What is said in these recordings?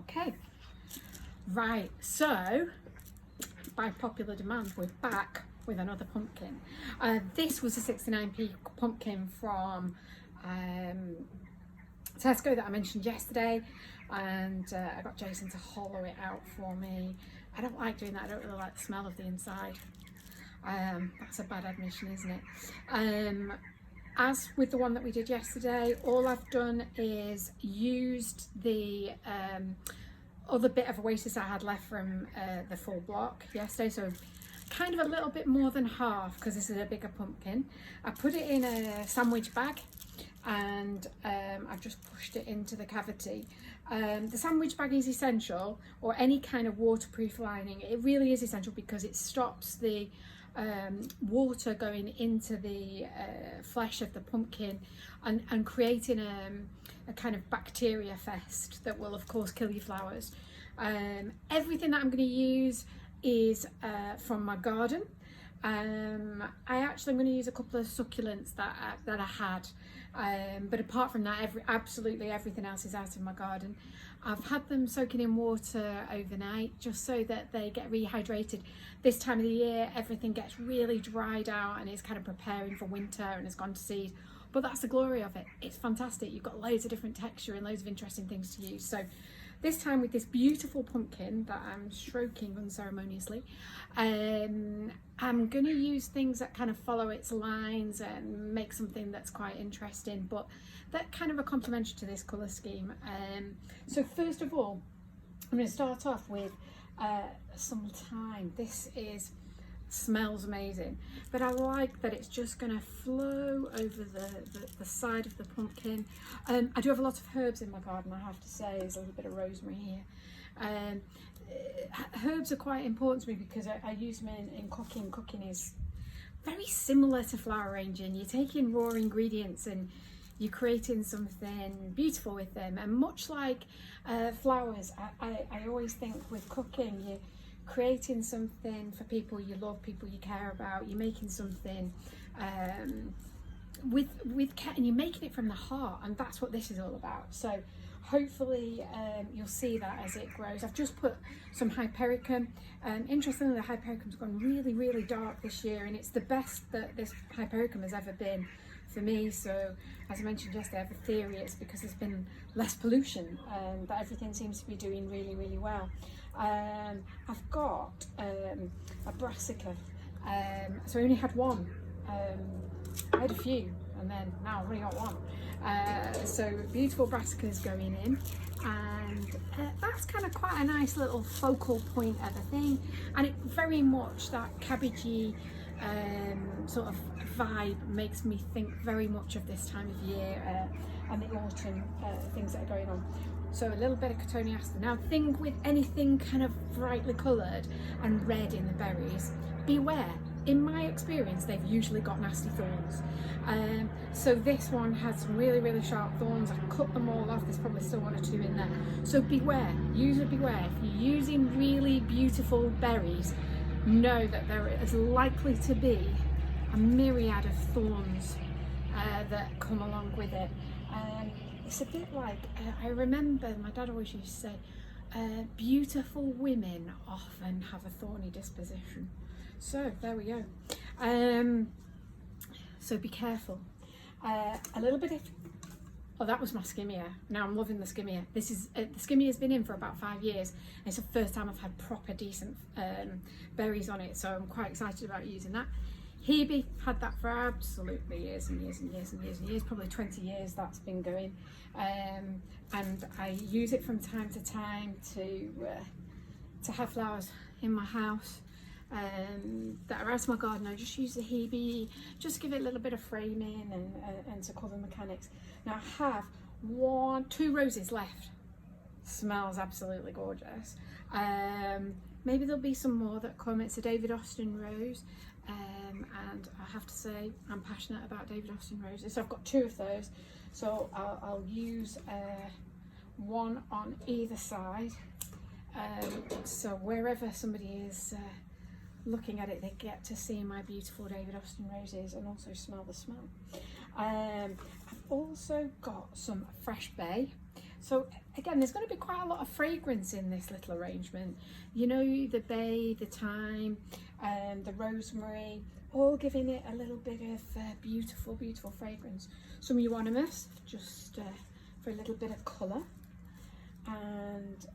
Okay, right, so by popular demand we're back with another pumpkin. This was a 69p pumpkin from Tesco that I mentioned yesterday, and I got Jason to hollow it out for me. I don't like doing that, I don't really like the smell of the inside. That's a bad admission, isn't it? As with the one that we did yesterday, all I've done is used the other bit of oasis I had left from the full block yesterday, so kind of a little bit more than half because this is a bigger pumpkin. I put it in a sandwich bag and I've just pushed it into the cavity. The sandwich bag is essential, or any kind of waterproof lining. It really is essential because it stops the water going into the flesh of the pumpkin and creating a kind of bacteria fest that will of course kill your flowers. Everything that I'm going to use is from my garden. I actually am going to use a couple of succulents that I had, but apart from that, absolutely everything else is out of my garden. I've had them soaking in water overnight just so that they get rehydrated. This time of the year everything gets really dried out and it's kind of preparing for winter and it's gone to seed, but that's the glory of it. It's fantastic. You've got loads of different texture and loads of interesting things to use. So this time with this beautiful pumpkin that I'm stroking unceremoniously, I'm going to use things that kind of follow its lines and make something that's quite interesting, but that kind of a complementary to this colour scheme. So first of all, I'm going to start off with some thyme. This smells amazing, but I like that it's just going to flow over the side of the pumpkin. I do have a lot of herbs in my garden, I have to say. There's a little bit of rosemary here. Herbs are quite important to me because I use them in cooking. Cooking is very similar to flower arranging. You're taking raw ingredients and you're creating something beautiful with them, and much like flowers, I always think with cooking you're creating something for people you love, people you care about. You're making something with care, and you're making it from the heart, and that's what this is all about. So hopefully you'll see that as it grows. I've just put some hypericum. Interestingly, the hypericum's gone really dark this year, and it's the best that this hypericum has ever been for me. So as I mentioned yesterday, I have a theory it's because there's been less pollution, that everything seems to be doing really well. I've got a brassica, so I only had one. I had a few and then now I've only got one. So beautiful brassicas going in, and that's kind of quite a nice little focal point of the thing, and it very much that cabbagey sort of vibe makes me think very much of this time of year and the autumn things that are going on. So a little bit of cotoneaster. Now, think with anything kind of brightly coloured and red in the berries, beware. In my experience, they've usually got nasty thorns. So this one had some really sharp thorns. I cut them all off. There's probably still one or two in there. So beware, user beware. If you're using really beautiful berries, know that there is likely to be a myriad of thorns that come along with it. It's a bit like, I remember my dad always used to say, beautiful women often have a thorny disposition. So there we go. So be careful. A little bit of, oh, that was my skimia. Now I'm loving the skimia. This is the skimia has been in for about 5 years. It's the first time I've had proper decent berries on it, so I'm quite excited about using that. Hebe had that for absolutely years and years, probably 20 years that's been going, and I use it from time to time to have flowers in my house that are out of my garden. I just use the Hebe just to give it a little bit of framing and to cover mechanics. Now I have 2 roses left. Smells absolutely gorgeous. Maybe there'll be some more that come. It's a David Austin rose, and I have to say I'm passionate about David Austin roses, so I've got 2 of those, so I'll use one on either side, so wherever somebody is looking at it, they get to see my beautiful David Austin roses and also smell the smell. I've also got some fresh bay. So again, there's going to be quite a lot of fragrance in this little arrangement. You know, the bay, the thyme, the rosemary, all giving it a little bit of beautiful, beautiful fragrance. Some euonymus, just for a little bit of colour. And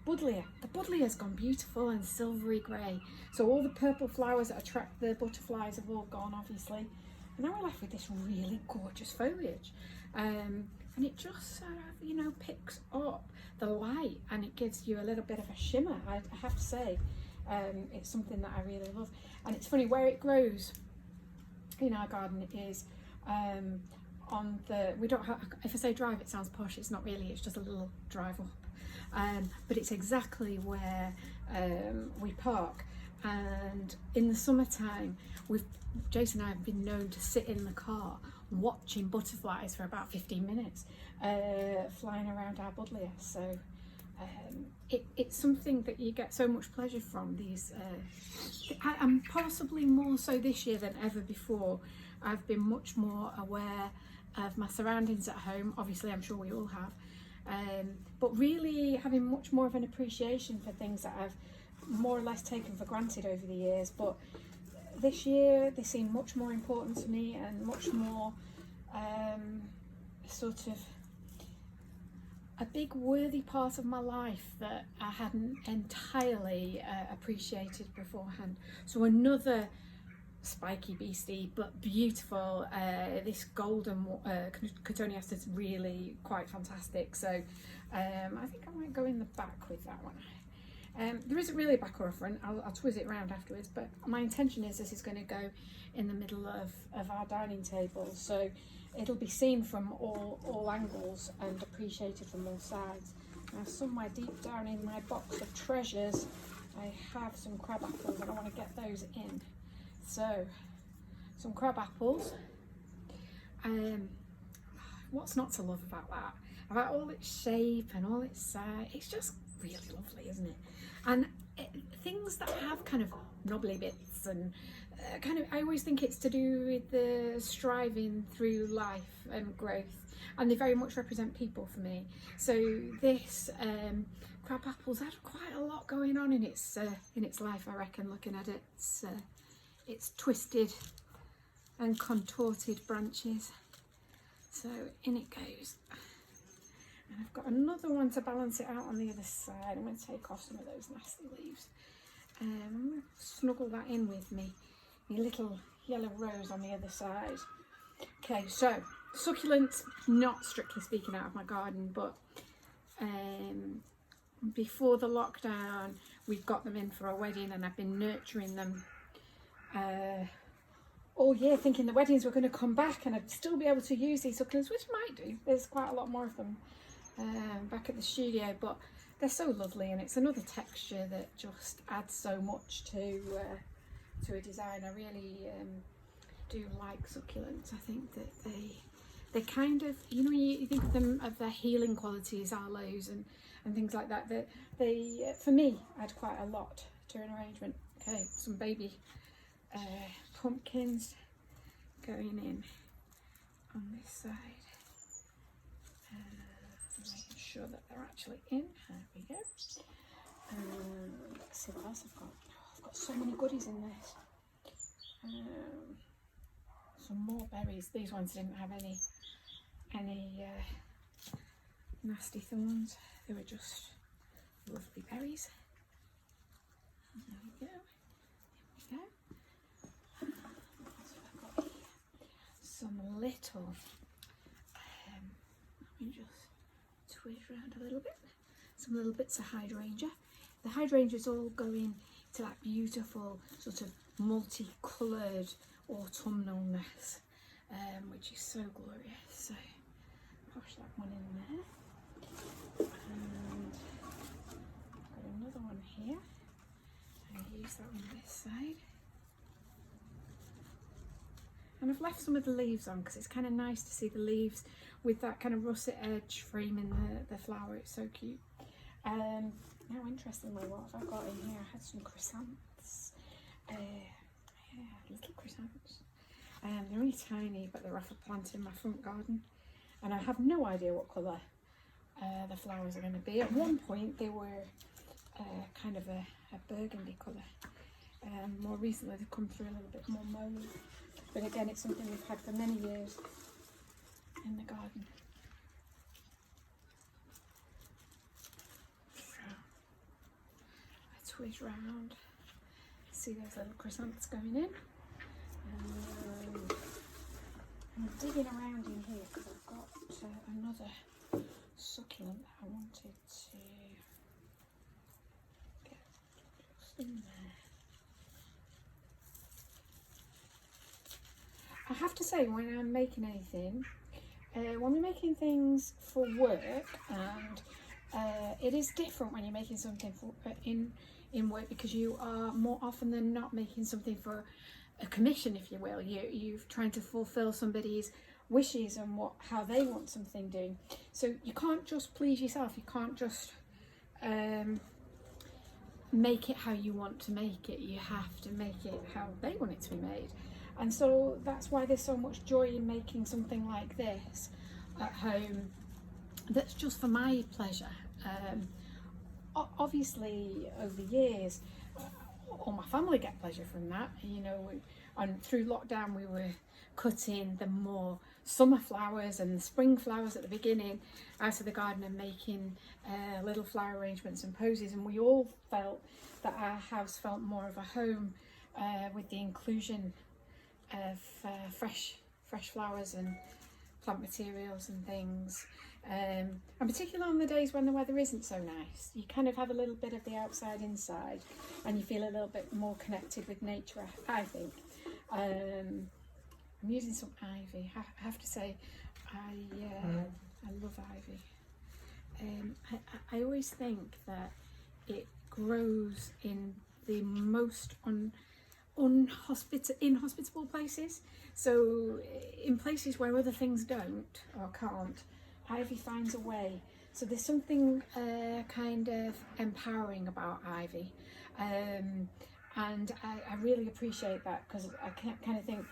buddleia. The buddleia's gone beautiful and silvery grey. So all the purple flowers that attract the butterflies have all gone, obviously. And now we're left with this really gorgeous foliage. And it just you know, picks up the light and it gives you a little bit of a shimmer, I have to say. It's something that I really love. And it's funny, where it grows in our garden is on the, we don't have, if I say drive it sounds posh, it's not really, it's just a little drive up. But it's exactly where we park. And in the summertime, Jason and I have been known to sit in the car watching butterflies for about 15 minutes flying around our buddleia. So it's something that you get so much pleasure from. These I'm possibly more so this year than ever before. I've been much more aware of my surroundings at home. Obviously, I'm sure we all have, but really having much more of an appreciation for things that I've more or less taken for granted over the years. But this year they seem much more important to me and much more sort of a big worthy part of my life that I hadn't entirely appreciated beforehand. So another spiky beastie but beautiful, this golden cotoneaster is really quite fantastic. So I think I might go in the back with that one. There isn't really a back or a front, I'll twist it around afterwards, but my intention is this is going to go in the middle of our dining table, so it'll be seen from all angles and appreciated from all sides. Now, somewhere deep down in my box of treasures, I have some crab apples and I want to get those in. So, some crab apples. What's not to love about that? About all its shape and all its size, it's just really lovely, isn't it? And things that have kind of knobbly bits and kind of, I always think it's to do with the striving through life and growth, and they very much represent people for me. So this crab apple's had quite a lot going on in its life, I reckon. Looking at it, it's twisted and contorted branches. So in it goes. And I've got another one to balance it out on the other side. I'm going to take off some of those nasty leaves. I'm going to snuggle that in with me. My little yellow rose on the other side. Okay, so succulents, not strictly speaking out of my garden, but before the lockdown, we got them in for a wedding and I've been nurturing them all year, thinking the weddings were going to come back and I'd still be able to use these succulents, which I might do. There's quite a lot more of them back at the studio, but they're so lovely, and it's another texture that just adds so much to a design. I really do like succulents. I think that they kind of, you know, you think of them, of their healing qualities, aloes and things like that, that they for me add quite a lot to an arrangement. Okay, some baby pumpkins going in on this side. Making sure that they're actually in. There we go. Let's see what else I've got. Oh, I've got so many goodies in this. Some more berries. These ones didn't have any nasty thorns. They were just lovely berries. There we go. Here we go. So I've got here some little. Let me just twist around a little bit. Some little bits of hydrangea. The hydrangeas all go into that beautiful sort of multicoloured autumnalness, which is so glorious. So push that one in there. And got another one here. I'll use that on this side. And I've left some of the leaves on because it's kind of nice to see the leaves with that kind of russet edge framing the flower. It's so cute. Now, interestingly, what have I got in here? I had some chrysanthemums. Yeah, little chrysanthemums. They're only tiny, but they're off a plant in my front garden. And I have no idea what colour the flowers are going to be. At one point they were kind of a burgundy colour. More recently they've come through a little bit more mauve. But again, it's something we've had for many years in the garden. So, I twist round. See those little chrysanthemums going in. I'm digging around in here because I've got another succulent that I wanted to get just in there. I have to say, when I'm making anything, when we're making things for work, and it is different when you're making something for in work, because you are more often than not making something for a commission, if you will. You're trying to fulfill somebody's wishes and how they want something doing. So you can't just please yourself. You can't just make it how you want to make it. You have to make it how they want it to be made. And so that's why there's so much joy in making something like this at home that's just for my pleasure. Obviously, over the years, all my family get pleasure from that. You know, and through lockdown we were cutting the more summer flowers and the spring flowers at the beginning out of the garden and making little flower arrangements and posies, and we all felt that our house felt more of a home with the inclusion of fresh flowers and plant materials and things, and particularly on the days when the weather isn't so nice, you kind of have a little bit of the outside inside and you feel a little bit more connected with nature, I think. I'm using some ivy. I have to say, I love ivy. I always think that it grows in the most inhospitable places. So in places where other things don't or can't, ivy finds a way. So there's something kind of empowering about ivy, and I really appreciate that, because I kind of think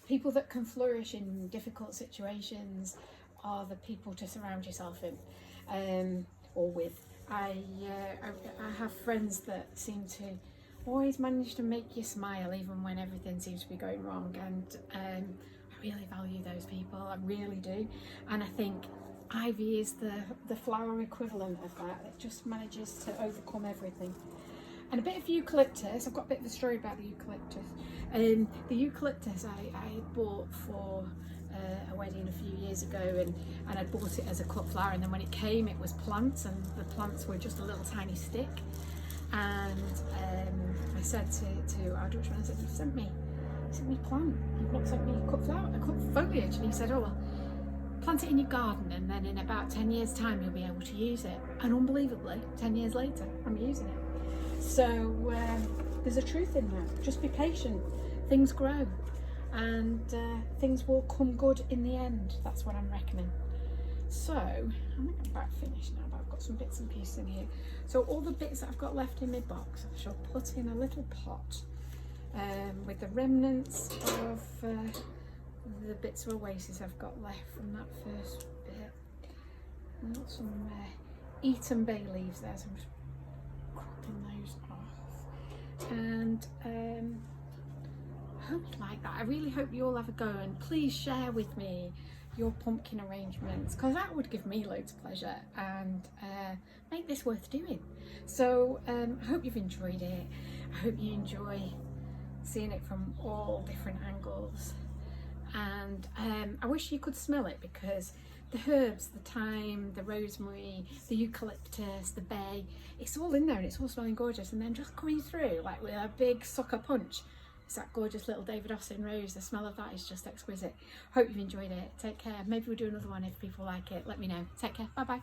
people that can flourish in difficult situations are the people to surround yourself in, or with. I have friends that seem to always manage to make you smile even when everything seems to be going wrong, and I really value those people, I really do. And I think ivy is the flower equivalent of that. It just manages to overcome everything. And a bit of eucalyptus. I've got a bit of a story about the eucalyptus. The eucalyptus I bought for a wedding a few years ago, and I bought it as a cut flower, and then when it came it was plants, and the plants were just a little tiny stick. And I said to our Dutchman, I said, "You've sent me plant, you've not sent me cut foliage." And he said, "Oh well, plant it in your garden, and then in about 10 years time you'll be able to use it." And unbelievably, 10 years later I'm using it. So there's a truth in that. Just be patient, things grow, and things will come good in the end. That's what I'm reckoning. So I'm about finished now, but I've got some bits and pieces in here. So all the bits that I've got left in my box, I shall put in a little pot with the remnants of the bits of oasis I've got left from that first bit. I've got some Eton bay leaves there, so I'm just cropping those off. And I hope you like that. I really hope you all have a go, and please share with me your pumpkin arrangements, because that would give me loads of pleasure and make this worth doing. So I hope you've enjoyed it. I hope you enjoy seeing it from all different angles, and I wish you could smell it, because the herbs, the thyme, the rosemary, the eucalyptus, the bay, it's all in there and it's all smelling gorgeous, and then just coming through like with a big sucker punch, it's that gorgeous little David Austin rose. The smell of that is just exquisite. Hope you've enjoyed it. Take care. Maybe we'll do another one if people like it. Let me know. Take care. Bye bye.